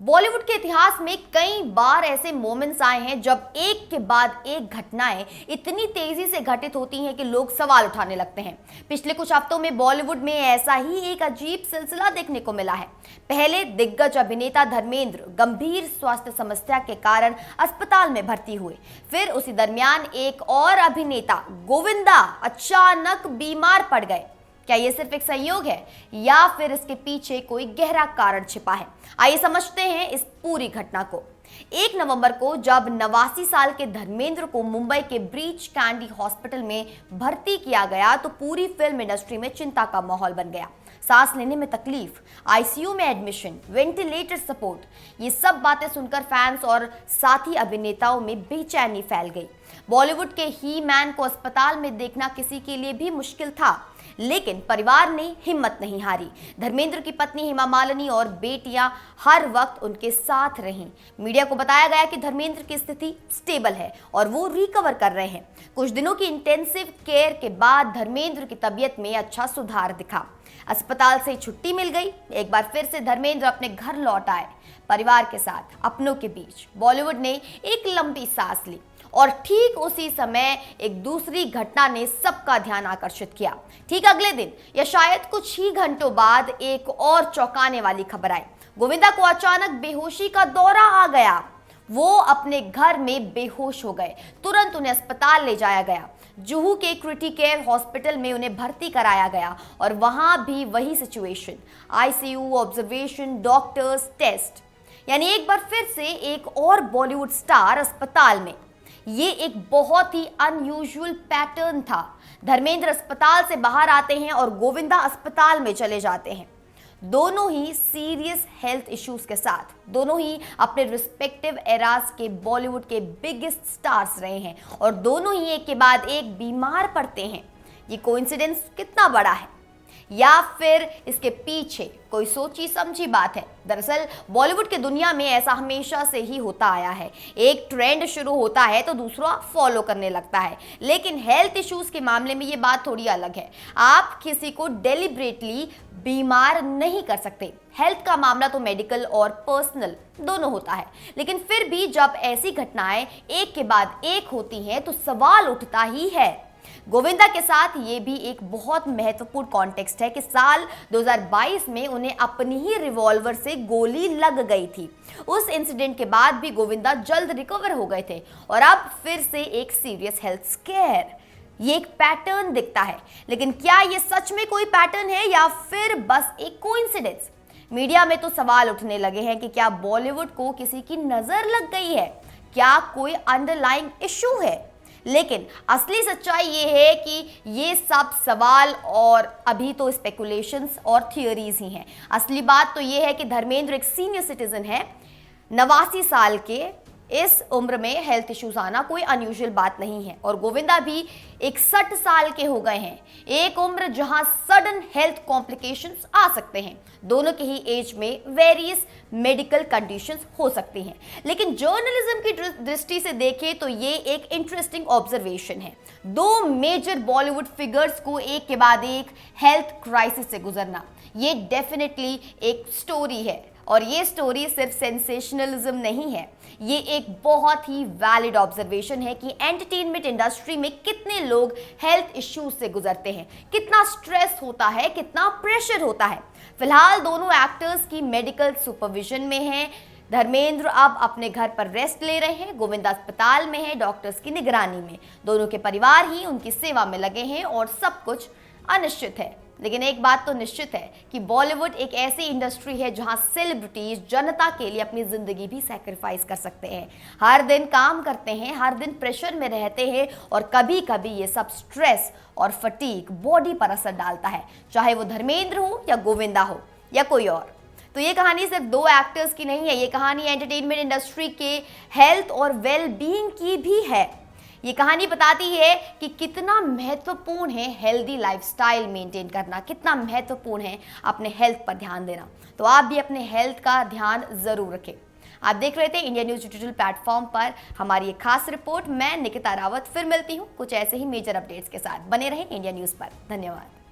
बॉलीवुड के इतिहास में कई बार ऐसे मोमेंट्स आए हैं जब एक के बाद एक घटनाएं इतनी तेजी से घटित होती हैं कि लोग सवाल उठाने लगते हैं। पिछले कुछ हफ्तों में बॉलीवुड में ऐसा ही एक अजीब सिलसिला देखने को मिला है। पहले दिग्गज अभिनेता धर्मेंद्र गंभीर स्वास्थ्य समस्या के कारण अस्पताल में भर्ती हुए। फिर उसी दरमियान एक और अभिनेता गोविंदा अचानक बीमार पड़ गए। क्या ये सिर्फ एक संयोग है या फिर इसके पीछे कोई गहरा कारण छिपा है? आइए समझते हैं इस पूरी घटना को। 1 नवंबर को जब 89 साल के धर्मेंद्र को मुंबई के ब्रीच कैंडी हॉस्पिटल में भर्ती किया गया तो पूरी फिल्म इंडस्ट्री में चिंता का माहौल बन गया। सांस लेने में तकलीफ, आईसीयू में एडमिशन, वेंटिलेटर सपोर्ट, ये सब बातें सुनकर फैंस और साथी अभिनेताओं में बेचैनी फैल गई। बॉलीवुड के ही मैन को अस्पताल में देखना किसी के लिए भी मुश्किल था, लेकिन परिवार ने हिम्मत नहीं हारी। धर्मेंद्र की पत्नी हेमा मालिनी और बेटियां हर वक्त उनके साथ रहीं। मीडिया को बताया गया कि धर्मेंद्र की स्थिति स्टेबल है और वो रिकवर कर रहे हैं। कुछ दिनों की इंटेंसिव केयर के बाद धर्मेंद्र की तबीयत में अच्छा सुधार दिखा। अस्पताल से छुट्टी मिल गई। एक बार फिर से धर्मेंद्र अपने घर लौट आए। परिवार के साथ, अपनों के बीच बॉलीवुड ने एक लंबी सांस ली और ठीक उसी समय एक दूसरी घटना ने सबका ध्यान आकर्षित किया। ठीक अगले दिन या शायद कुछ ही घंटों बाद एक और चौंकाने वाली खबर आई। गोविंदा को अचानक बेहोशी का दौरा आ गया। वो अपने घर में बेहोश हो गए। तुरंत उन्हें अस्पताल ले जाया गया। जुहू के क्रिटिकेयर हॉस्पिटल में उन्हें भर्ती कराया गया और वहां भी वही situation, ICU, observation, doctors, test. यानी एक बार फिर से एक और बॉलीवुड स्टार अस्पताल में। ये एक बहुत ही अनयूजुअल पैटर्न था। धर्मेंद्र अस्पताल से बाहर आते हैं और गोविंदा अस्पताल में चले जाते हैं। दोनों ही सीरियस हेल्थ इश्यूज के साथ, दोनों ही अपने रिस्पेक्टिव एरास के बॉलीवुड के बिगेस्ट स्टार्स रहे हैं और दोनों ही एक के बाद एक बीमार पड़ते हैं। ये कोइंसिडेंस कितना बड़ा है या फिर इसके पीछे कोई सोची समझी बात है? दरअसल बॉलीवुड की दुनिया में ऐसा हमेशा से ही होता आया है। एक ट्रेंड शुरू होता है तो दूसरा फॉलो करने लगता है, लेकिन हेल्थ इश्यूज के मामले में ये बात थोड़ी अलग है। आप किसी को डेलिब्रेटली बीमार नहीं कर सकते। हेल्थ का मामला तो मेडिकल और पर्सनल दोनों होता है, लेकिन फिर भी जब ऐसी घटनाएं एक के बाद एक होती हैं तो सवाल उठता ही है। गोविंदा के साथ ये भी एक बहुत महत्वपूर्ण कॉन्टेक्स्ट है कि साल 2022 में उन्हें अपनी ही रिवॉल्वर से गोली लग गई थी। उस इंसिडेंट के बाद भी गोविंदा जल्द रिकवर हो गए थे और अब फिर से एक सीरियस हेल्थ स्केयर। ये एक पैटर्न दिखता है, लेकिन क्या ये सच में कोई पैटर्न है या फिर बस एक कोइंसिडेंस? मीडिया में तो सवाल उठने लगे हैं कि क्या बॉलीवुड को किसी की नजर लग गई है, क्या कोई अंडरलाइंग इशू है? लेकिन असली सच्चाई ये है कि ये सब सवाल और अभी तो स्पेकुलेशंस और थियरीज ही हैं। असली बात तो ये है कि धर्मेंद्र एक सीनियर सिटीजन है। 89 साल के इस उम्र में हेल्थ इश्यूज आना कोई अनयूजुअल बात नहीं है और गोविंदा भी 61 साल के हो गए हैं। एक उम्र जहां सडन हेल्थ कॉम्प्लिकेशंस आ सकते हैं। दोनों की ही एज में वेरियस मेडिकल कंडीशंस हो सकती हैं, लेकिन जर्नलिज्म की दृष्टि से देखें तो ये एक इंटरेस्टिंग ऑब्जर्वेशन है। 2 मेजर बॉलीवुड फिगर्स को एक के बाद एक हेल्थ क्राइसिस से गुजरना, ये डेफिनेटली एक स्टोरी है और ये स्टोरी सिर्फ सेंसेशनलिज्म नहीं है। ये एक बहुत ही वैलिड ऑब्जर्वेशन है कि एंटरटेनमेंट इंडस्ट्री में कितने लोग हेल्थ इश्यूज से गुजरते हैं, कितना स्ट्रेस होता है, कितना प्रेशर होता है। फिलहाल दोनों एक्टर्स की मेडिकल सुपरविजन में हैं। धर्मेंद्र अब अपने घर पर रेस्ट ले रहे हैं, गोविंदा अस्पताल में है, डॉक्टर्स की निगरानी में। दोनों के परिवार ही उनकी सेवा में लगे हैं और सब कुछ अनिश्चित है। लेकिन एक बात तो निश्चित है कि बॉलीवुड एक ऐसी इंडस्ट्री है जहां सेलिब्रिटीज जनता के लिए अपनी जिंदगी भी सैक्रिफाइस कर सकते हैं। हर दिन काम करते हैं, हर दिन प्रेशर में रहते हैं और कभी कभी ये सब स्ट्रेस और फटीग बॉडी पर असर डालता है, चाहे वो धर्मेंद्र हो या गोविंदा हो या कोई और। तो ये कहानी सिर्फ 2 एक्टर्स की नहीं है, ये कहानी एंटरटेनमेंट इंडस्ट्री के हेल्थ और वेल बीइंग की भी है। ये कहानी बताती है कि कितना महत्वपूर्ण है हेल्दी लाइफस्टाइल मेंटेन करना, कितना महत्वपूर्ण है अपने हेल्थ पर ध्यान देना। तो आप भी अपने हेल्थ का ध्यान जरूर रखें। आप देख रहे थे इंडिया न्यूज डिजिटल प्लेटफॉर्म पर हमारी एक खास रिपोर्ट। मैं निकिता रावत फिर मिलती हूँ कुछ ऐसे ही मेजर अपडेट्स के साथ। बने रहें इंडिया न्यूज पर। धन्यवाद।